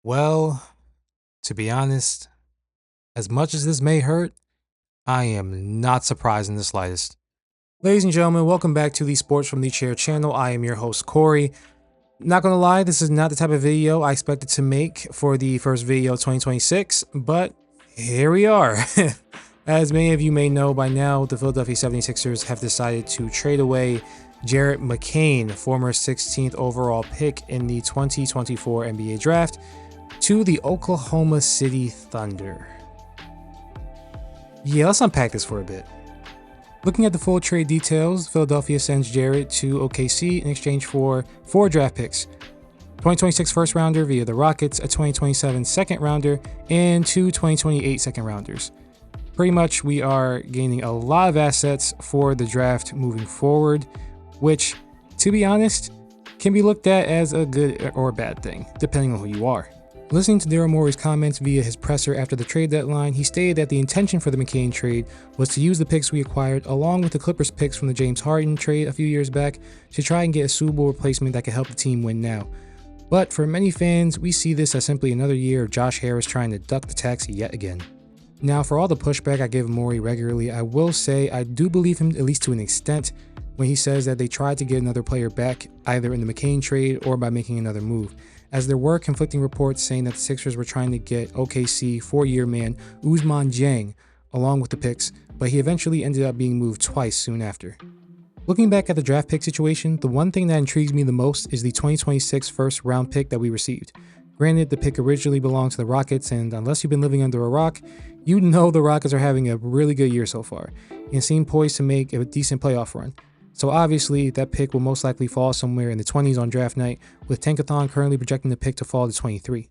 Well, to be honest, as much as this may hurt, I am not surprised in the slightest. Ladies and gentlemen, welcome back to the Sports from the Chair channel. I am your host, Corey. Not gonna lie, this is not the type of video I expected to make for the first video of 2026, but here we are. As many of you may know by now, the Philadelphia 76ers have decided to trade away Jared McCain, former 16th overall pick in the 2024 NBA draft, to the Oklahoma City Thunder. Yeah, let's unpack this for a bit. Looking at the full trade details, Philadelphia sends Jared to OKC in exchange for 4 draft picks: 2026 first rounder via the Rockets, a 2027 second rounder, and 2 2028 second rounders. Pretty much we are gaining a lot of assets for the draft moving forward, which, to be honest, can be looked at as a good or a bad thing, depending on who you are. Listening to Daryl Morey's comments via his presser after the trade deadline, he stated that the intention for the McCain trade was to use the picks we acquired along with the Clippers picks from the James Harden trade a few years back to try and get a suitable replacement that could help the team win now. But for many fans, we see this as simply another year of Josh Harris trying to duck the tax yet again. Now, for all the pushback I give Morey regularly, I will say I do believe him at least to an extent when he says that they tried to get another player back either in the McCain trade or by making another move, as there were conflicting reports saying that the Sixers were trying to get OKC 4-year man Ousmane Dieng along with the picks, but he eventually ended up being moved twice soon after. Looking back at the draft pick situation, the one thing that intrigues me the most is the 2026 first round pick that we received. Granted, the pick originally belonged to the Rockets, and unless you've been living under a rock, you know the Rockets are having a really good year so far and seem poised to make a decent playoff run. So obviously, that pick will most likely fall somewhere in the 20s on draft night, with Tankathon currently projecting the pick to fall to 23.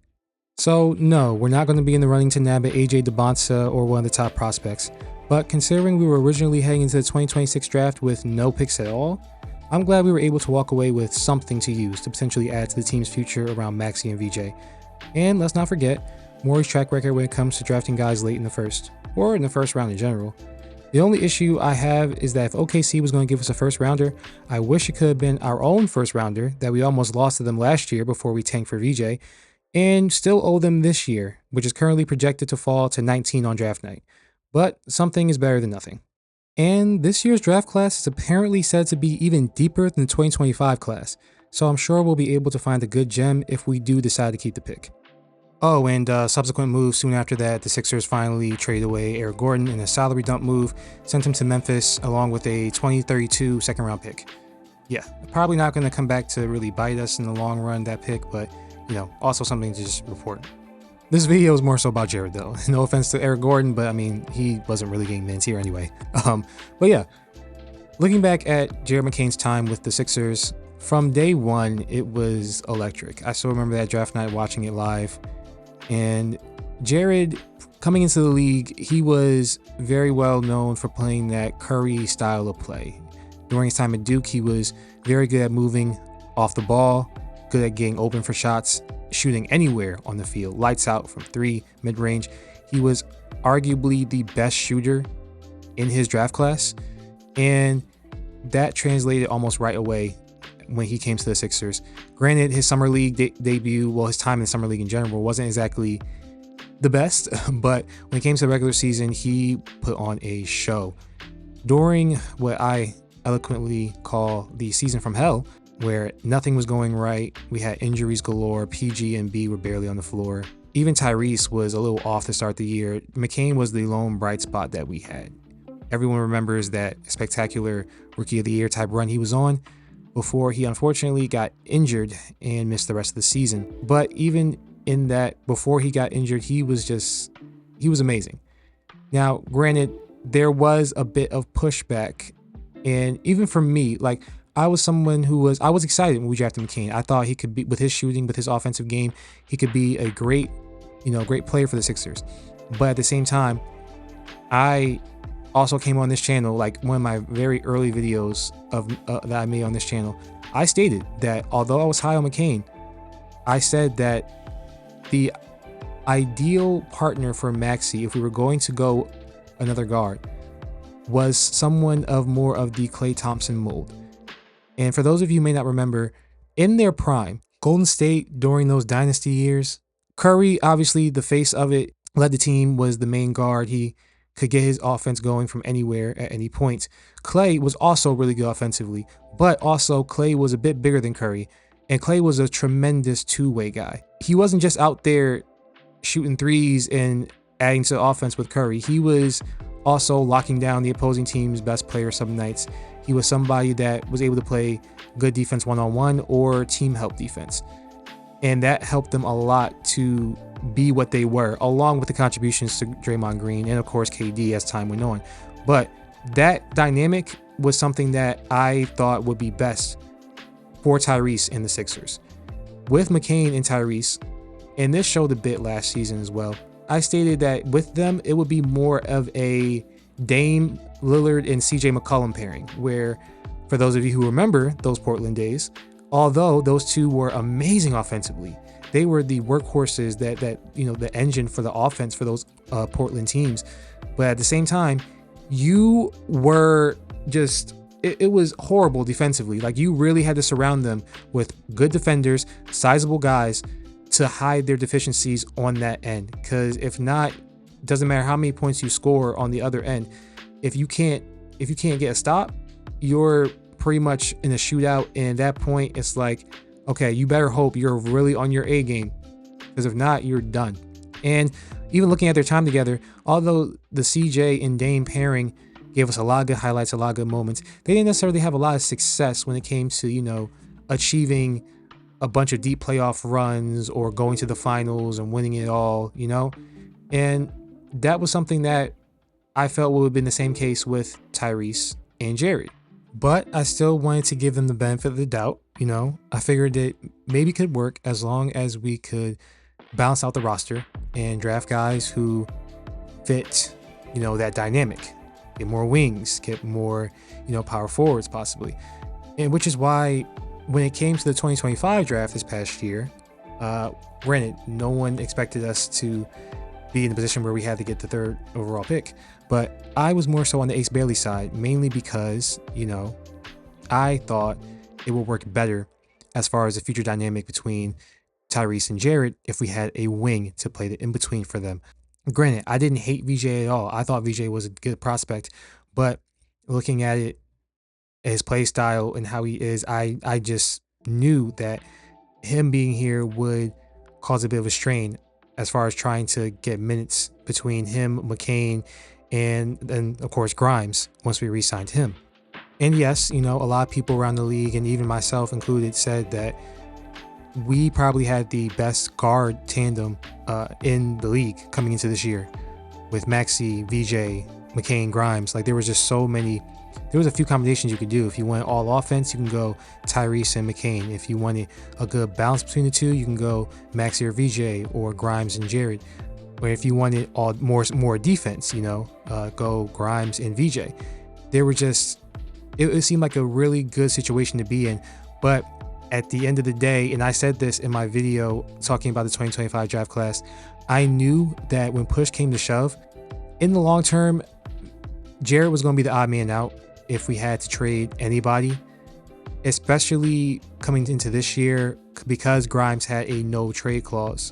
So no, we're not going to be in the running to nab AJ DeBonsa or one of the top prospects. But considering we were originally heading into the 2026 draft with no picks at all, I'm glad we were able to walk away with something to use to potentially add to the team's future around Maxey and VJ. And let's not forget Morey's track record when it comes to drafting guys late in the first, or in the first round in general. The only issue I have is that if OKC was going to give us a first rounder, I wish it could have been our own first rounder that we almost lost to them last year before we tanked for VJ, and still owe them this year, which is currently projected to fall to 19 on draft night. But something is better than nothing. And this year's draft class is apparently said to be even deeper than the 2025 class, so I'm sure we'll be able to find a good gem if we do decide to keep the pick. Oh, and subsequent moves soon after that, the Sixers finally traded away Eric Gordon in a salary dump move, sent him to Memphis along with a 2032 second round pick. Yeah, probably not going to come back to really bite us in the long run, that pick, but also something to just report. This video is more so about Jared though. No offense to Eric Gordon, but I mean, he wasn't really getting minutes here anyway. But yeah, looking back at Jared McCain's time with the Sixers, from day one, it was electric. I still remember that draft night watching it live. And Jared, coming into the league, he was very well known for playing that Curry style of play. During his time at Duke, he was very good at moving off the ball, good at getting open for shots, shooting anywhere on the field, lights out from 3, mid-range. He was arguably the best shooter in his draft class, and that translated almost right away when he came to the Sixers. Granted, his summer league debut, well, his time in the summer league in general wasn't exactly the best, but when it came to the regular season, he put on a show. During what I eloquently call the season from hell, where nothing was going right, we had injuries galore, PG and B were barely on the floor. Even Tyrese was a little off to start the year. McCain was the lone bright spot that we had. Everyone remembers that spectacular Rookie of the Year type run he was on before he unfortunately got injured and missed the rest of the season. But even in that, before he got injured, he was amazing. Now, granted, there was a bit of pushback, and even for me, like, I was someone who I was excited when we drafted McCain. I thought he could be, with his shooting, with his offensive game, he could be a great player for the Sixers. But at the same time, I also came on this channel, like one of my very early videos that I made on this channel, I stated that although I was high on McCain, I said that the ideal partner for Maxey, if we were going to go another guard, was someone of more of the Klay Thompson mold. And for those of you who may not remember, in their prime, Golden State during those dynasty years Curry, obviously the face of it, led the team, was the main guard. He could get his offense going from anywhere at any point. Klay was also really good offensively, but also Klay was a bit bigger than Curry, and Klay was a tremendous two-way guy. He wasn't just out there shooting threes and adding to the offense with Curry. He was also locking down the opposing team's best player some nights. He was somebody that was able to play good defense one-on-one or team help defense. And that helped them a lot to be what they were, along with the contributions to Draymond Green and, of course, KD as time went on. But that dynamic was something that I thought would be best for Tyrese and the Sixers. With McCain and Tyrese, and this showed a bit last season as well, I stated that with them, it would be more of a Dame, Lillard, and CJ McCollum pairing, where, for those of you who remember those Portland days, although those two were amazing offensively, they were the workhorses that the engine for the offense for those Portland teams. But at the same time, you were just, it was horrible defensively. Like, you really had to surround them with good defenders, sizable guys, to hide their deficiencies on that end. Because if not, it doesn't matter how many points you score on the other end. If you can't get a stop, you're pretty much in a shootout. And at that point, it's like, okay, you better hope you're really on your A game, because if not, you're done. And even looking at their time together, although the CJ and Dame pairing gave us a lot of good highlights, a lot of good moments, they didn't necessarily have a lot of success when it came to, achieving a bunch of deep playoff runs or going to the finals and winning it all, And that was something that I felt would have been the same case with Tyrese and Jared. But I still wanted to give them the benefit of the doubt. I figured it maybe could work as long as we could balance out the roster and draft guys who fit, that dynamic. Get more wings, get more, power forwards possibly. And which is why when it came to the 2025 draft this past year, granted, no one expected us to be in a position where we had to get the 3rd overall pick. But I was more so on the Ace Bailey side, mainly because, I thought it would work better as far as the future dynamic between Tyrese and Jared if we had a wing to play the in-between for them. Granted, I didn't hate VJ at all. I thought VJ was a good prospect, but looking at it, his play style and how he is, I just knew that him being here would cause a bit of a strain as far as trying to get minutes between him, McCain, and then, of course, Grimes once we re-signed him. And yes, a lot of people around the league, and even myself included, said that we probably had the best guard tandem in the league coming into this year with Maxey, VJ, McCain, Grimes. Like, there was just so many. There was a few combinations you could do. If you went all offense, you can go Tyrese and McCain. If you wanted a good balance between the two, you can go Maxey or VJ or Grimes and Jared. Or if you wanted all more defense, go Grimes and VJ. They were just, it seemed like a really good situation to be in. But at the end of the day, and I said this in my video talking about the 2025 draft class, I knew that when push came to shove, in the long term, Jared was going to be the odd man out if we had to trade anybody, especially coming into this year, because Grimes had a no trade clause.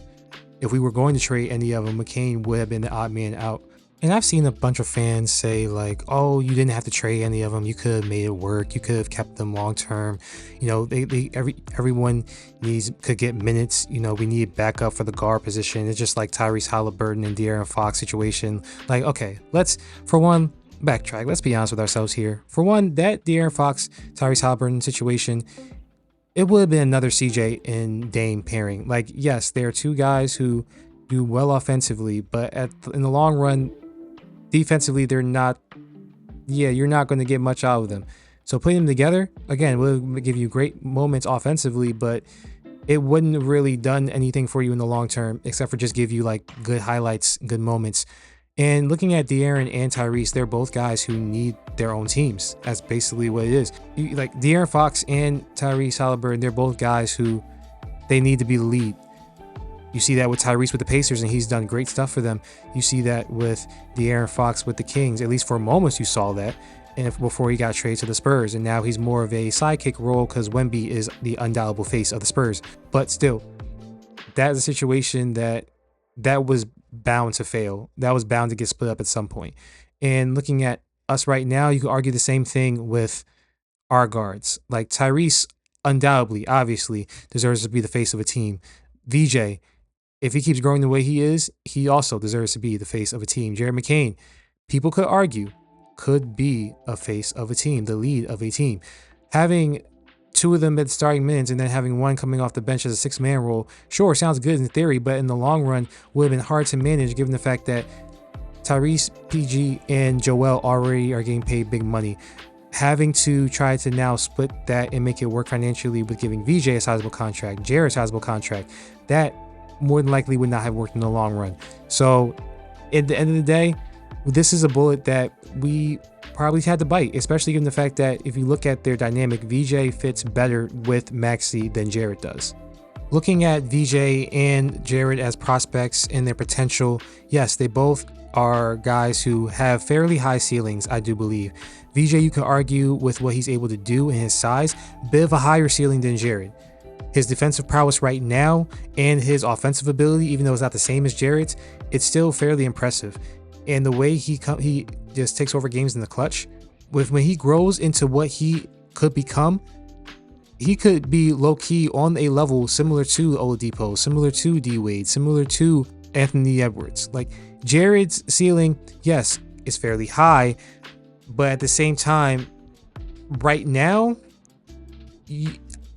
If we were going to trade any of them, McCain would have been the odd man out. And I've seen a bunch of fans say like, oh, you didn't have to trade any of them. You could have made it work. You could have kept them long term. Everyone could get minutes. We need backup for the guard position. It's just like Tyrese Halliburton and De'Aaron Fox situation. Like, okay, let's, for one, backtrack. Let's be honest with ourselves here. For one, that De'Aaron Fox, Tyrese Halliburton situation, it would have been another CJ and Dame pairing. Like, yes, they are two guys who do well offensively, but in the long run, defensively, they're not, you're not going to get much out of them. So putting them together, again, will give you great moments offensively, but it wouldn't have really done anything for you in the long term, except for just give you like good highlights, good moments. And looking at De'Aaron and Tyrese, they're both guys who need their own teams. That's basically what it is. Like De'Aaron Fox and Tyrese Halliburton, they're both guys who they need to be the lead. You see that with Tyrese with the Pacers, and he's done great stuff for them. You see that with De'Aaron Fox with the Kings. At least for moments you saw that, and before he got traded to the Spurs. And now he's more of a sidekick role because Wemby is the undoubtable face of the Spurs. But still, that is a situation that was bound to fail. That was bound to get split up at some point. And looking at us right now, you could argue the same thing with our guards. Like Tyrese, undoubtedly, obviously, deserves to be the face of a team. VJ, if he keeps growing the way he is, he also deserves to be the face of a team. Jared McCain, people could argue, could be a face of a team, the lead of a team. Having two of them at starting minutes and then having one coming off the bench as a 6-man role, sure, sounds good in theory, but in the long run would have been hard to manage given the fact that Tyrese, PG, and Joel already are getting paid big money. Having to try to now split that and make it work financially with giving VJ a sizable contract, Jared a sizable contract, that more than likely would not have worked in the long run. So at the end of the day, this is a bullet that we probably had to bite, especially given the fact that if you look at their dynamic, VJ fits better with Maxey than Jared does. Looking at VJ and Jared as prospects and their potential, yes, they both are guys who have fairly high ceilings, I do believe. VJ, you can argue with what he's able to do and his size, bit of a higher ceiling than Jared. His defensive prowess right now and his offensive ability, even though it's not the same as Jared's, it's still fairly impressive. And the way he just takes over games in the clutch, when he grows into what he could become, he could be low-key on a level similar to Oladipo, similar to D-Wade, similar to Anthony Edwards. Like, Jared's ceiling, yes, is fairly high, but at the same time, right now,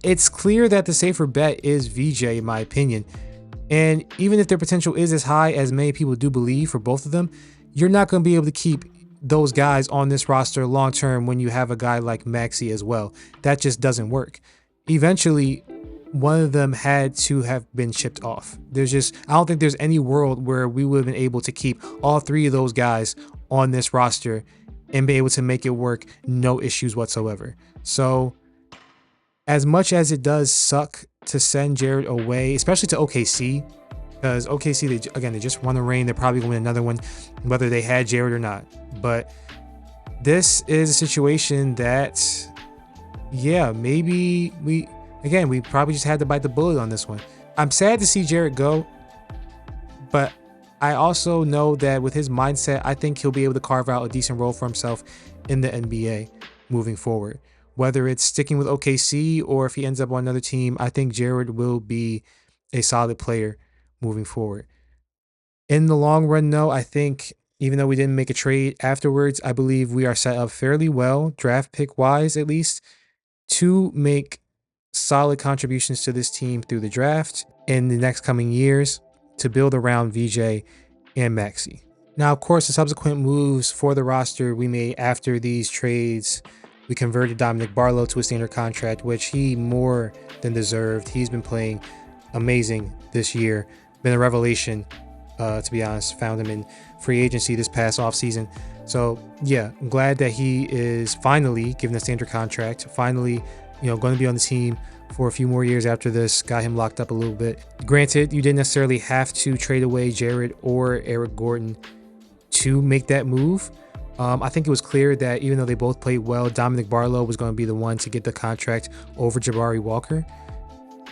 it's clear that the safer bet is VJ, in my opinion. And even if their potential is as high as many people do believe for both of them, you're not going to be able to keep those guys on this roster long term when you have a guy like Maxey as well. That just doesn't work. Eventually, one of them had to have been shipped off. I don't think there's any world where we would have been able to keep all three of those guys on this roster and be able to make it work, no issues whatsoever. So as much as it does suck to send Jared away, especially to OKC, because OKC, they just won the reign. They're probably going to win another one, whether they had Jared or not. But this is a situation that, yeah, maybe we probably just had to bite the bullet on this one. I'm sad to see Jared go, but I also know that with his mindset, I think he'll be able to carve out a decent role for himself in the NBA moving forward. Whether it's sticking with OKC or if he ends up on another team, I think Jared will be a solid player moving forward. In the long run, though, I think even though we didn't make a trade afterwards, I believe we are set up fairly well, draft pick wise at least, to make solid contributions to this team through the draft in the next coming years to build around VJ and Maxey. Now, of course, the subsequent moves for the roster we made after these trades, we converted Dominic Barlow to a standard contract, which he more than deserved. He's been playing amazing this year. Been a revelation, to be honest. Found him in free agency this past offseason. So, yeah, I'm glad that he is finally given a standard contract. Finally, going to be on the team for a few more years after this. Got him locked up a little bit. Granted, you didn't necessarily have to trade away Jared or Eric Gordon to make that move. I think it was clear that even though they both played well, Dominic Barlow was going to be the one to get the contract over Jabari Walker.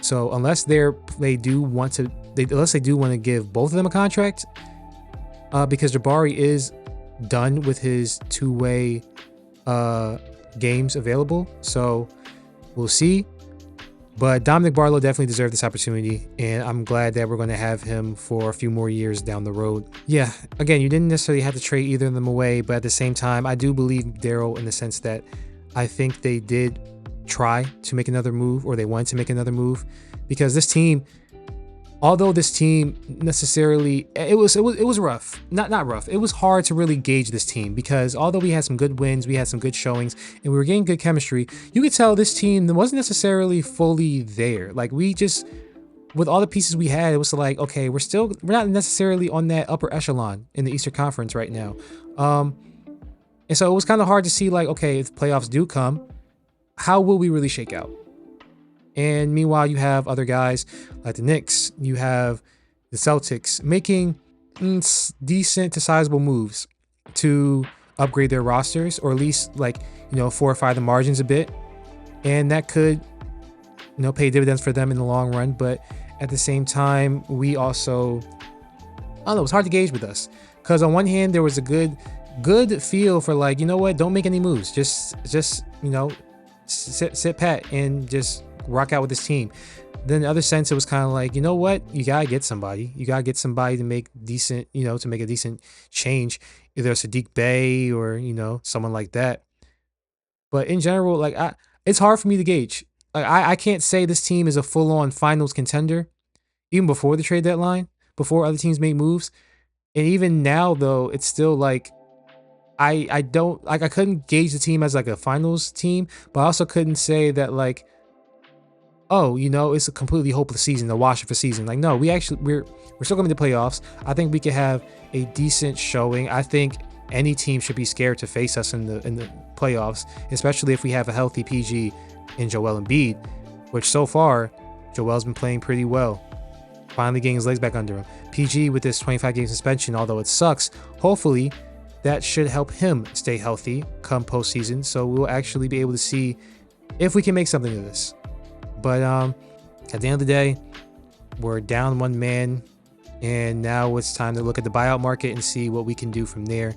So unless they do want to give both of them a contract, because Jabari is done with his two-way games available, so we'll see. But Dominic Barlow definitely deserved this opportunity, and I'm glad that we're going to have him for a few more years down the road. Yeah, again, you didn't necessarily have to trade either of them away, but at the same time, I do believe Daryl in the sense that I think they did try to make another move, or they wanted to make another move, because this team, although this team necessarily, it was rough, not rough. It was hard to really gauge this team because although we had some good wins, we had some good showings, and we were getting good chemistry, you could tell this team wasn't necessarily fully there. Like, we just, with all the pieces we had, it was like, okay, we're not necessarily on that upper echelon in the Eastern Conference right now. And so it was kind of hard to see, like, okay, if playoffs do come, how will we really shake out? And meanwhile, you have other guys like the Knicks, you have the Celtics making decent to sizable moves to upgrade their rosters, or at least fortify the margins a bit. And that could, pay dividends for them in the long run. But at the same time, we also, I don't know, it's hard to gauge with us. Because on one hand, there was a good feel for like, you know what, don't make any moves. Just you know, sit pat and just rock out with this team. Then the other sense, it was kind of like, you know what, you gotta get somebody. You gotta get somebody to make decent, you know, to make a decent change. Either Sadiq Bey or, you know, someone like that. But in general, like it's hard for me to gauge. Like I can't say this team is a full-on finals contender, even before the trade deadline, before other teams made moves. And even now though, it's still like I don't like, I couldn't gauge the team as like a finals team, but I also couldn't say that like, oh, you know, it's a completely hopeless season, a wash of a season. Like, no, we're still going to the playoffs. I think we could have a decent showing. I think any team should be scared to face us in the playoffs, especially if we have a healthy PG in Joel Embiid, which so far Joel's been playing pretty well. Finally getting his legs back under him. PG with this 25-game suspension, although it sucks, hopefully that should help him stay healthy come postseason. So we'll actually be able to see if we can make something of this. But at the end of the day, we're down one man, and now it's time to look at the buyout market and see what we can do from there.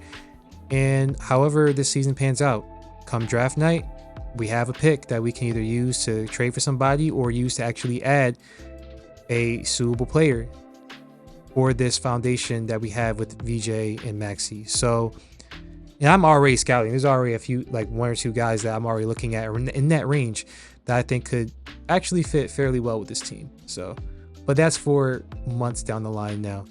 And however this season pans out, come draft night, we have a pick that we can either use to trade for somebody or use to actually add a suitable player for this foundation that we have with VJ and Maxey. So, and I'm already scouting. There's already a few, like one or two guys that I'm already looking at in that range that I think could actually fit fairly well with this team. So, but that's for months down the line now.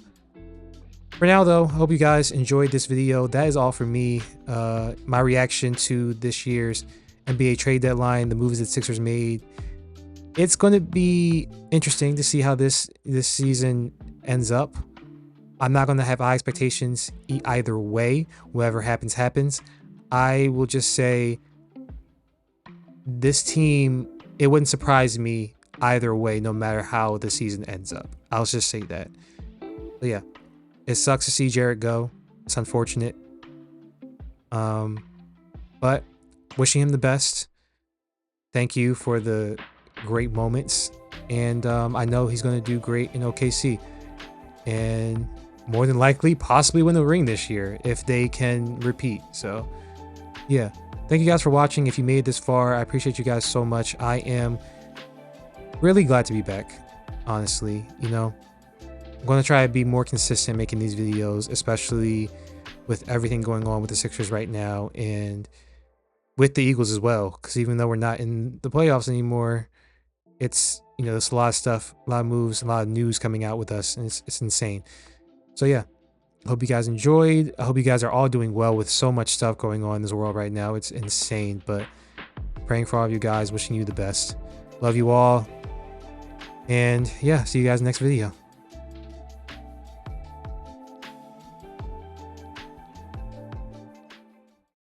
For now though, I hope you guys enjoyed this video. That is all for me. My reaction to this year's NBA trade deadline, the moves that Sixers made. It's going to be interesting to see how this season ends up. I'm not going to have high expectations either way. Whatever happens, happens. I will just say this team, it wouldn't surprise me either way, no matter how the season ends up. I'll just say that. But yeah, it sucks to see Jarrett go. It's unfortunate. But wishing him the best. Thank you for the great moments. And I know he's going to do great in OKC. And more than likely, possibly win the ring this year if they can repeat. So, yeah. Thank you guys for watching. If you made it this far, I appreciate you guys so much. I am really glad to be back, honestly. You know, I'm going to try to be more consistent making these videos, especially with everything going on with the Sixers right now and with the Eagles as well. Because even though we're not in the playoffs anymore, it's, you know, there's a lot of stuff, a lot of moves, a lot of news coming out with us, and it's insane. So yeah, I hope you guys enjoyed. I hope you guys are all doing well with so much stuff going on in this world right now. It's insane, but praying for all of you guys, wishing you the best. Love you all. And yeah, see you guys next video.